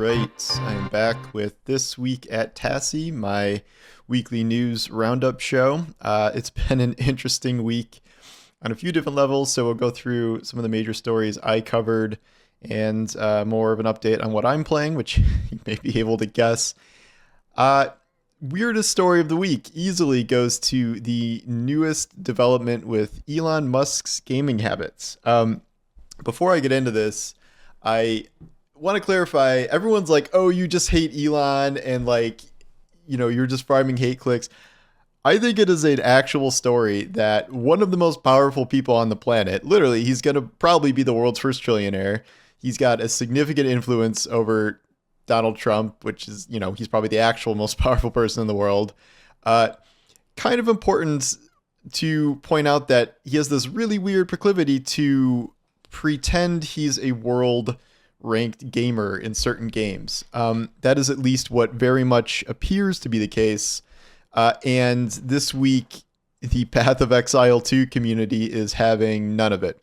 right, I'm back with This Week at Tassi, my weekly news roundup show. It's been an interesting week on a few different levels, so we'll go through some of the major stories I covered and more of an update on what I'm playing, which you may be able to guess. Weirdest story of the week easily goes to the newest development with Elon Musk's gaming habits. Before I get into this, I want to clarify, everyone's like, oh, you just hate Elon and you're just farming hate clicks. I think it is an actual story that one of the most powerful people on the planet, literally, he's going to probably be the world's first trillionaire. He's got a significant influence over Donald Trump, which is, he's probably the actual most powerful person in the world. Kind of important to point out that he has this really weird proclivity to pretend he's a world ranked gamer in certain games. That is at least what very much appears to be the case. And this week, the Path of Exile 2 community is having none of it.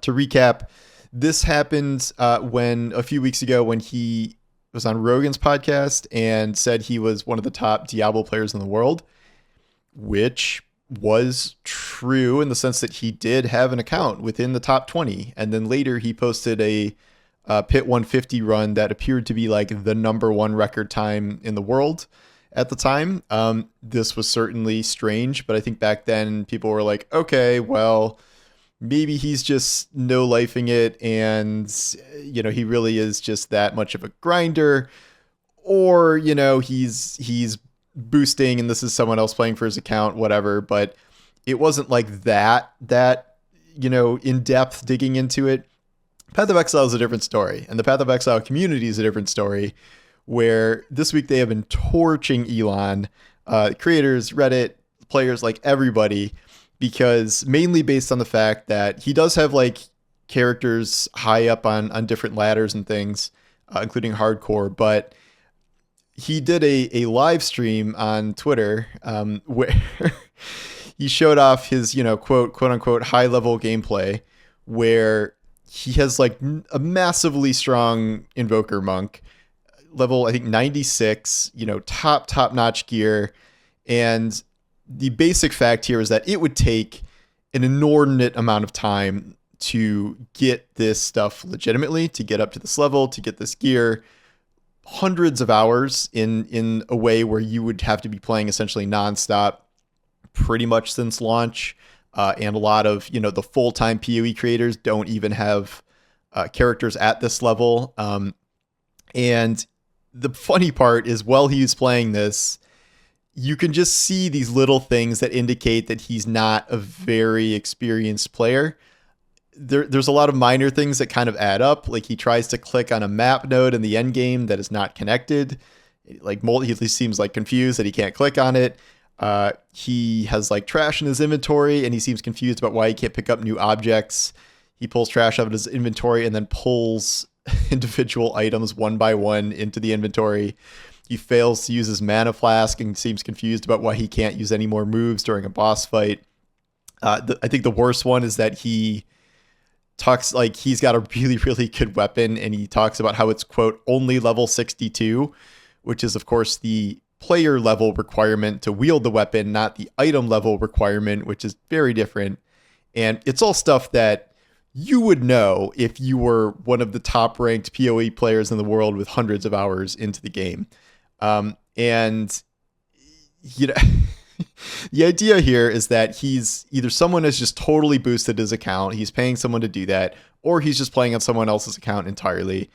To recap, this happened when a few weeks ago when he was on Rogan's podcast and said he was one of the top Diablo players in the world, which was true in the sense that he did have an account within the top 20. And then later he posted a Pit 150 run that appeared to be like the number one record time in the world at the time. This was certainly strange, but I think back then people were like, okay, well, maybe he's just no-lifing it and, he really is just that much of a grinder, or, he's boosting and this is someone else playing for his account, whatever. But it wasn't like that, in-depth digging into it. Path of Exile is a different story, and the Path of Exile community is a different story, where this week they have been torching Elon, creators, Reddit, players, like everybody, because mainly based on the fact that he does have characters high up on different ladders and things, including hardcore, but he did a live stream on Twitter where he showed off his, quote unquote, high level gameplay, where he has a massively strong Invoker monk, level, I think 96, top notch gear. And the basic fact here is that it would take an inordinate amount of time to get this stuff legitimately, to get up to this level, to get this gear, hundreds of hours in a way where you would have to be playing essentially nonstop pretty much since launch. And a lot of, the full-time PoE creators don't even have characters at this level. And the funny part is, while he's playing this, you can just see these little things that indicate that he's not a very experienced player. There's a lot of minor things that kind of add up. Like, he tries to click on a map node in the end game that is not connected. He seems confused that he can't click on it. He has trash in his inventory, and he seems confused about why he can't pick up new objects. He pulls trash out of his inventory and then pulls individual items one by one into the inventory. He fails to use his mana flask and seems confused about why he can't use any more moves during a boss fight. I think the worst one is that he talks he's got a really, really good weapon, and he talks about how it's, quote, only level 62, which is, of course, the player level requirement to wield the weapon, not the item level requirement, which is very different. And it's all stuff that you would know if you were one of the top ranked PoE players in the world with hundreds of hours into the game. And the idea here is that he's either someone has just totally boosted his account, he's paying someone to do that, or he's just playing on someone else's account entirely.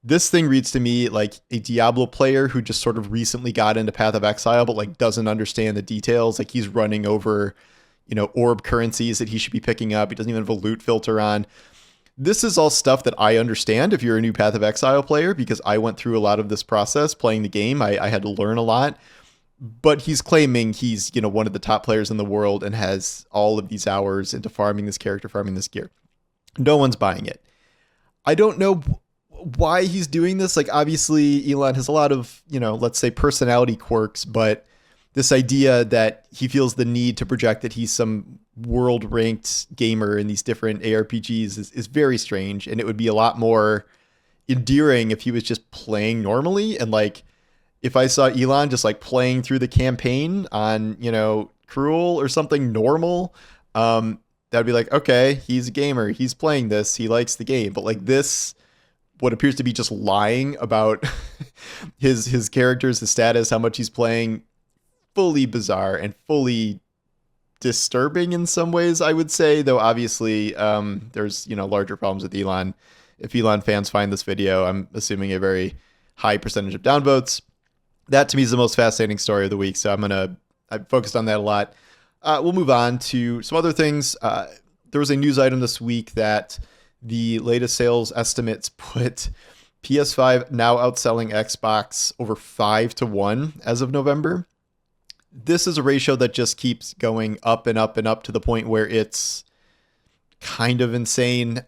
This thing reads to me like a Diablo player who just sort of recently got into Path of Exile, but doesn't understand the details. He's running over, orb currencies that he should be picking up. He doesn't even have a loot filter on. This is all stuff that I understand if you're a new Path of Exile player, because I went through a lot of this process playing the game. I had to learn a lot. But he's claiming he's, one of the top players in the world and has all of these hours into farming this character, farming this gear. No one's buying it. I don't know why he's doing this. Obviously Elon has a lot of, let's say personality quirks, but this idea that he feels the need to project that he's some world ranked gamer in these different ARPGs is very strange. And it would be a lot more endearing if he was just playing normally. And like, if I saw Elon just like playing through the campaign on, Cruel or something normal, that'd be like, okay, he's a gamer. He's playing this. He likes the game. But like this, what appears to be just lying about his characters, his status, how much he's playing, fully bizarre and fully disturbing in some ways, I would say, though obviously there's larger problems with Elon. If Elon fans find this video, I'm assuming a very high percentage of downvotes. That to me is the most fascinating story of the week, so I focused on that a lot. We'll move on to some other things. There was a news item this week that the latest sales estimates put PS5 now outselling Xbox over 5-1 as of November. This is a ratio that just keeps going up and up and up to the point where it's kind of insane.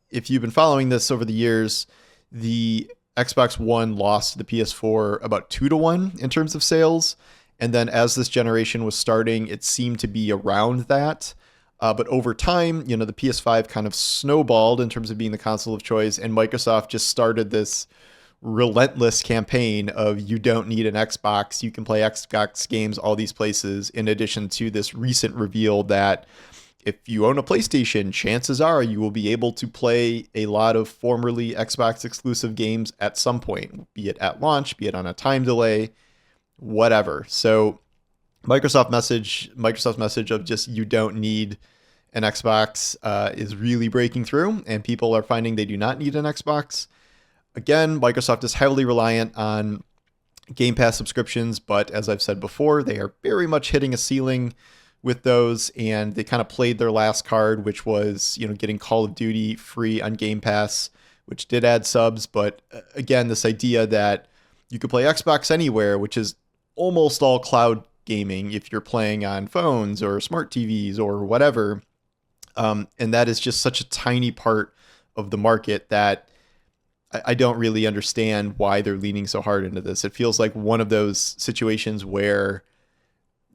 If you've been following this over the years, the Xbox One lost to the PS4 about 2-1 in terms of sales. And then as this generation was starting, it seemed to be around that. But over time, the PS5 kind of snowballed in terms of being the console of choice. And Microsoft just started this relentless campaign of you don't need an Xbox. You can play Xbox games all these places, in addition to this recent reveal that if you own a PlayStation, chances are you will be able to play a lot of formerly Xbox exclusive games at some point, be it at launch, be it on a time delay, whatever. So Microsoft's message of just you don't need an Xbox is really breaking through, and people are finding they do not need an Xbox. Again, Microsoft is heavily reliant on Game Pass subscriptions, but as I've said before, they are very much hitting a ceiling with those, and they kind of played their last card, which was, getting Call of Duty free on Game Pass, which did add subs. But again, this idea that you could play Xbox anywhere, which is almost all cloud gaming if you're playing on phones or smart TVs or whatever. And that is just such a tiny part of the market that I don't really understand why they're leaning so hard into this. It feels like one of those situations where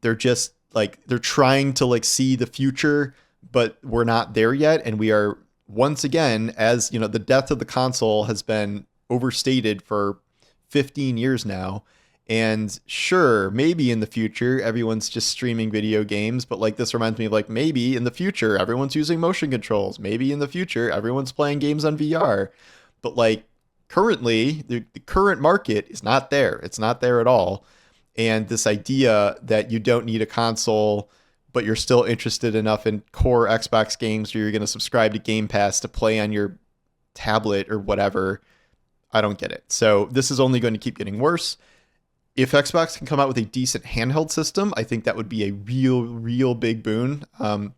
they're just like, they're trying to like see the future, but we're not there yet. And we are once again, as the death of the console has been overstated for 15 years now. And sure, maybe in the future, everyone's just streaming video games, but like this reminds me of like, maybe in the future, everyone's using motion controls. Maybe in the future, everyone's playing games on VR. But like currently, the current market is not there. It's not there at all. And this idea that you don't need a console, but you're still interested enough in core Xbox games where you're going to subscribe to Game Pass to play on your tablet or whatever, I don't get it. So this is only going to keep getting worse. If Xbox can come out with a decent handheld system, I think that would be a real big boon. Reportedly,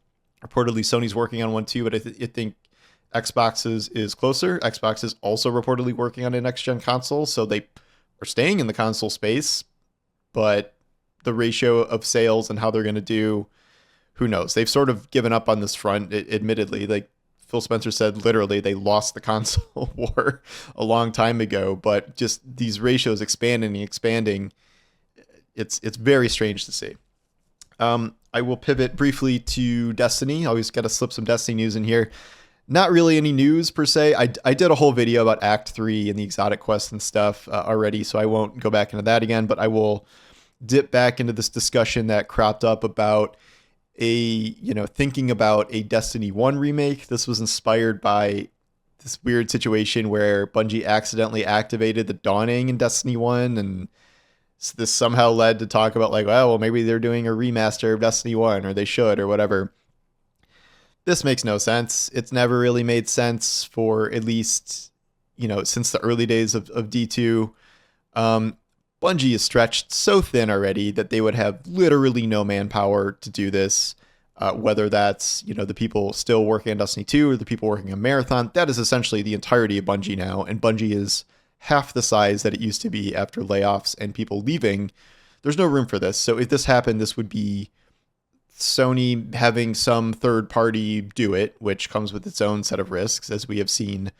Sony's working on one too, but I think Xbox's is closer. Xbox is also reportedly working on a next-gen console, so they are staying in the console space, but the ratio of sales and how they're going to do, who knows? They've sort of given up on this front, admittedly. Like Phil Spencer said, literally, they lost the console war a long time ago, but just these ratios expanding, it's very strange to see. I will pivot briefly to Destiny. I always got to slip some Destiny news in here. Not really any news per se. I did a whole video about Act 3 and the exotic quests and stuff already, so I won't go back into that again, but I will dip back into this discussion that cropped up about thinking about a Destiny 1 remake. This was inspired by this weird situation where Bungie accidentally activated the Dawning in Destiny 1, and this somehow led to talk about like, well, maybe they're doing a remaster of Destiny 1, or they should, or whatever. This makes no sense. It's never really made sense for at least, since the early days of D2. Bungie is stretched so thin already that they would have literally no manpower to do this. Whether that's, the people still working on Destiny 2 or the people working on Marathon, that is essentially the entirety of Bungie now. And Bungie is half the size that it used to be after layoffs and people leaving. There's no room for this. So if this happened, this would be Sony having some third party do it, which comes with its own set of risks, as we have seen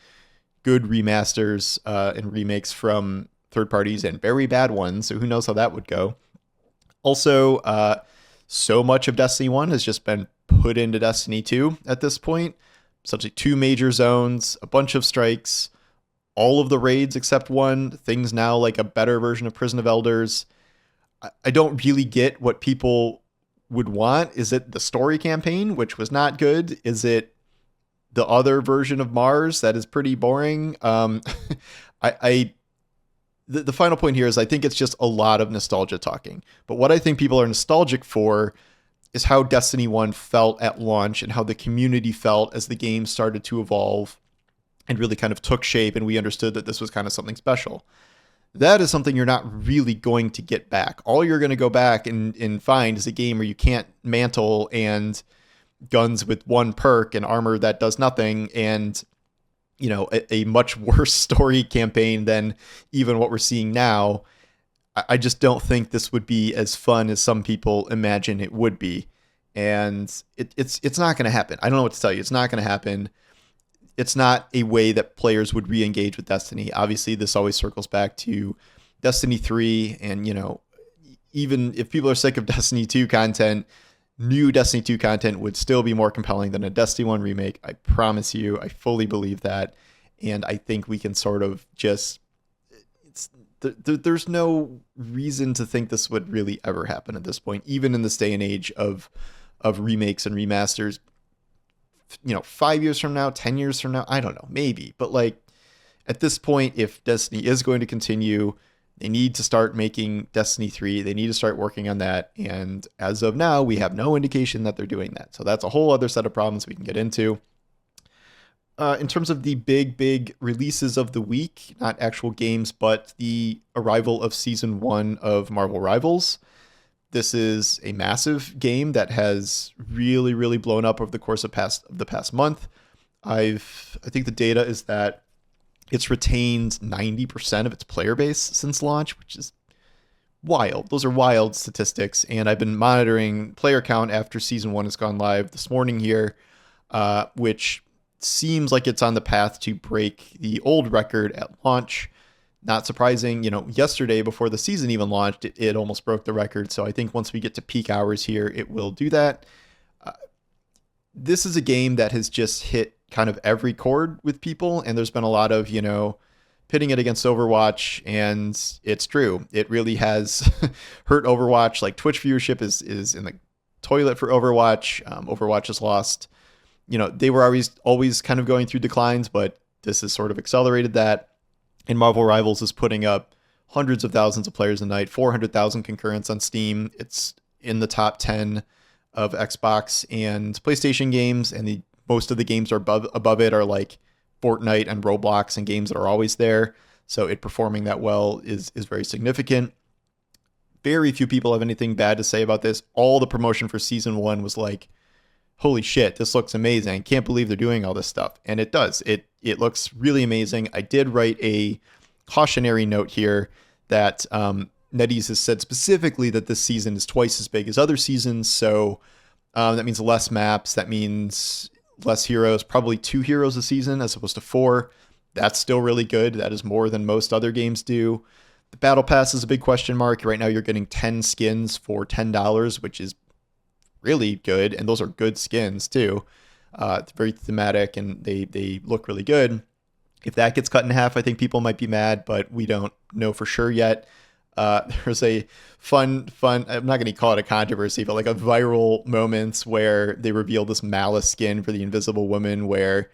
good remasters and remakes from third parties and very bad ones. So who knows how that would go. Also, so much of Destiny 1 has just been put into Destiny 2 at this point. Such as 2 major zones, a bunch of strikes, all of the raids except one. Things now like a better version of Prison of Elders. I don't really get what people would want. Is it the story campaign, which was not good? Is it the other version of Mars that is pretty boring? I the final point here is I think it's just a lot of nostalgia talking. But what I think people are nostalgic for is how Destiny 1 felt at launch and how the community felt as the game started to evolve and really kind of took shape, and we understood that this was kind of something special. That is something you're not really going to get back. All you're going to go back and find is a game where you can't mantle and guns with one perk and armor that does nothing, and a much worse story campaign than even what we're seeing now. I just don't think this would be as fun as some people imagine it would be, and it's not going to happen. I don't know what to tell you. It's not going to happen. It's not a way that players would re-engage with Destiny. Obviously, this always circles back to Destiny 3, and even if people are sick of Destiny 2 content, new Destiny 2 content would still be more compelling than a Destiny 1 remake. I promise you, I fully believe that. And I think we can sort of just, there's no reason to think this would really ever happen at this point, even in this day and age of remakes and remasters. 5 years from now, 10 years from now, I don't know, maybe. But like at this point, if Destiny is going to continue, they need to start making Destiny 3. They need to start working on that. And as of now, we have no indication that they're doing that. So that's a whole other set of problems we can get into. In terms of the big releases of the week, not actual games, but the arrival of Season 1 of Marvel Rivals. This is a massive game that has really blown up over the course of the past month. I think the data is that it's retained 90% of its player base since launch, which is wild. Those are wild statistics. And I've been monitoring player count after Season 1 has gone live this morning here, which seems like it's on the path to break the old record at launch. Not surprising, yesterday before the season even launched, it almost broke the record. So I think once we get to peak hours here, it will do that. This is a game that has just hit kind of every chord with people. And there's been a lot of, pitting it against Overwatch. And it's true. It really has hurt Overwatch. Like Twitch viewership is in the toilet for Overwatch. Overwatch has lost, they were always kind of going through declines, but this has sort of accelerated that. And Marvel Rivals is putting up hundreds of thousands of players a night, 400,000 concurrents on Steam. It's in the top 10 of Xbox and PlayStation games, and most of the games are above it are like Fortnite and Roblox and games that are always there. So it performing that well is very significant. Very few people have anything bad to say about this. All the promotion for Season 1 was like, holy shit, this looks amazing. Can't believe they're doing all this stuff. And it does. It looks really amazing. I did write a cautionary note here that NetEase has said specifically that this season is twice as big as other seasons. So that means less maps. That means less heroes, probably 2 heroes a season as opposed to 4. That's still really good. That is more than most other games do. The Battle Pass is a big question mark. Right now you're getting 10 skins for $10, which is really good, and those are good skins too. It's very thematic, and they look really good. If that gets cut in half, I think people might be mad, but we don't know for sure yet. There's a fun, I'm not going to call it a controversy, but like a viral moments where they reveal this Malice skin for the Invisible Woman, where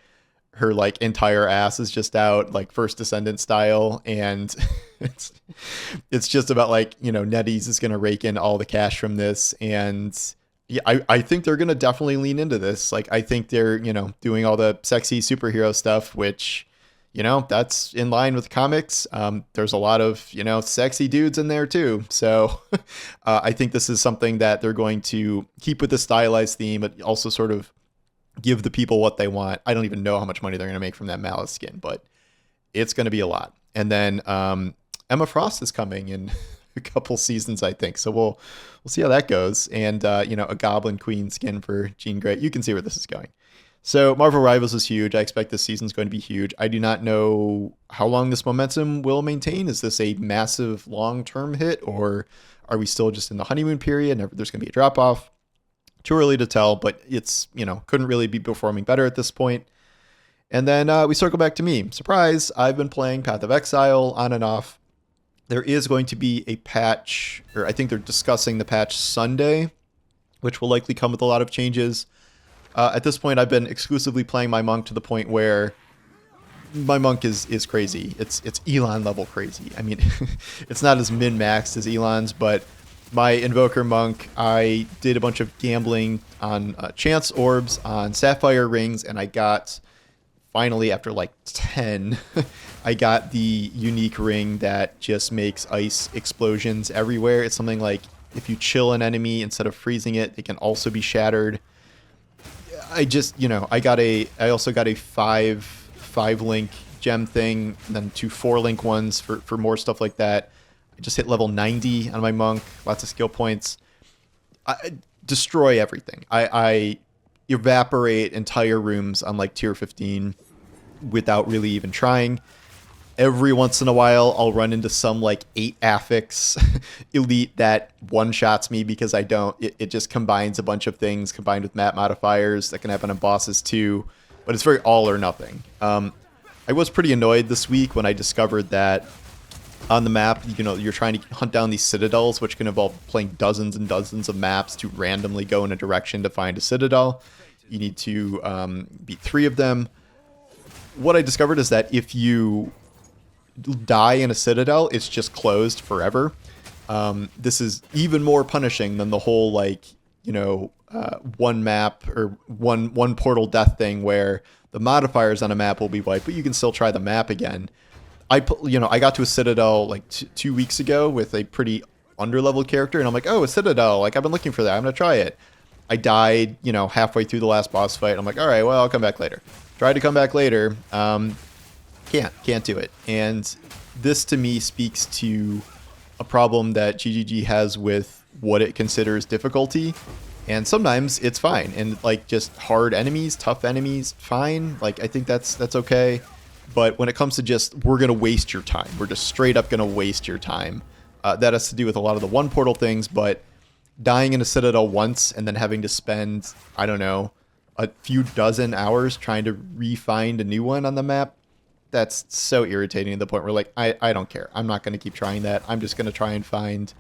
her like entire ass is just out, like First Descendant style, and it's just about like, NetEase is going to rake in all the cash from this, and yeah, I think they're going to definitely lean into this. Like, I think they're, doing all the sexy superhero stuff, which, that's in line with comics. There's a lot of, sexy dudes in there too. So I think this is something that they're going to keep with the stylized theme, but also sort of give the people what they want. I don't even know how much money they're going to make from that Malice skin, but it's going to be a lot. And then Emma Frost is coming in a couple seasons, I think. So we'll see how that goes. And, a Goblin Queen skin for Jean Grey. You can see where this is going. So Marvel Rivals is huge. I expect this season's going to be huge. I do not know how long this momentum will maintain. Is this a massive long-term hit, or are we still just in the honeymoon period and there's going to be a drop-off? Too early to tell, but it's, couldn't really be performing better at this point. And then we circle back to me. Surprise, I've been playing Path of Exile on and off. There is going to be a patch, or I think they're discussing the patch Sunday, which will likely come with a lot of changes. At this point, I've been exclusively playing my monk to the point where my monk is crazy. It's Elon level crazy. I mean, it's not as min-maxed as Elon's, but my Invoker monk, I did a bunch of gambling on chance orbs, on sapphire rings, and I got, finally, after like 10, I got the unique ring that just makes ice explosions everywhere. It's something like if you chill an enemy, instead of freezing it, it can also be shattered. I just, I also got a five link gem thing, and then 2 4-link ones for more stuff like that. I just hit level 90 on my monk, lots of skill points. I destroy everything. I evaporate entire rooms on like tier 15 without really even trying. Every once in a while, I'll run into some like 8 affix elite that one-shots me because I don't. It just combines a bunch of things combined with map modifiers that can happen on bosses too, but it's very all or nothing. I was pretty annoyed this week when I discovered that on the map, you're trying to hunt down these citadels, which can involve playing dozens and dozens of maps to randomly go in a direction to find a citadel. You need to beat 3 of them. What I discovered is that if you die in a citadel, it's just closed forever. This is even more punishing than the whole one map or one portal death thing where the modifiers on a map will be wiped, but you can still try the map again. I got to a citadel like 2 weeks ago with a pretty underleveled character, and I'm like, oh, a citadel, like I've been looking for that, I'm gonna try it. I died halfway through the last boss fight. I'm like, all right, well, I'll come back later. Tried to come back later. Can't do it. And this to me speaks to a problem that GGG has with what it considers difficulty. And sometimes it's fine. And like just hard enemies, tough enemies, fine. Like I think that's okay. But when it comes to just, we're going to waste your time. We're just straight up going to waste your time. That has to do with a lot of the one portal things, but dying in a citadel once and then having to spend, I don't know, a few dozen hours trying to re-find a new one on the map, that's so irritating to the point where like, I don't care. I'm not going to keep trying that. I'm just going to try and find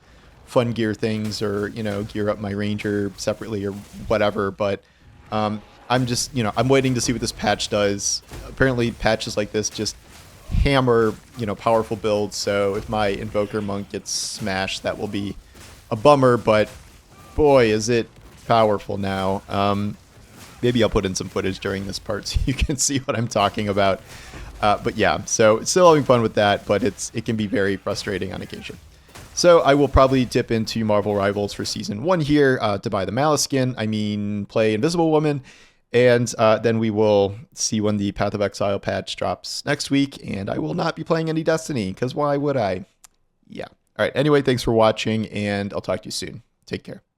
fun gear things or, gear up my ranger separately or whatever. But I'm just, I'm waiting to see what this patch does. Apparently patches like this just hammer, powerful builds. So if my Invoker monk gets smashed, that will be a bummer, but boy, is it powerful now. Maybe I'll put in some footage during this part so you can see what I'm talking about. But yeah, so still having fun with that, but it can be very frustrating on occasion. So I will probably dip into Marvel Rivals for Season 1 here to buy the Malice skin. I mean, play Invisible Woman. And then we will see when the Path of Exile patch drops next week. And I will not be playing any Destiny, because why would I? Yeah. All right. Anyway, thanks for watching, and I'll talk to you soon. Take care.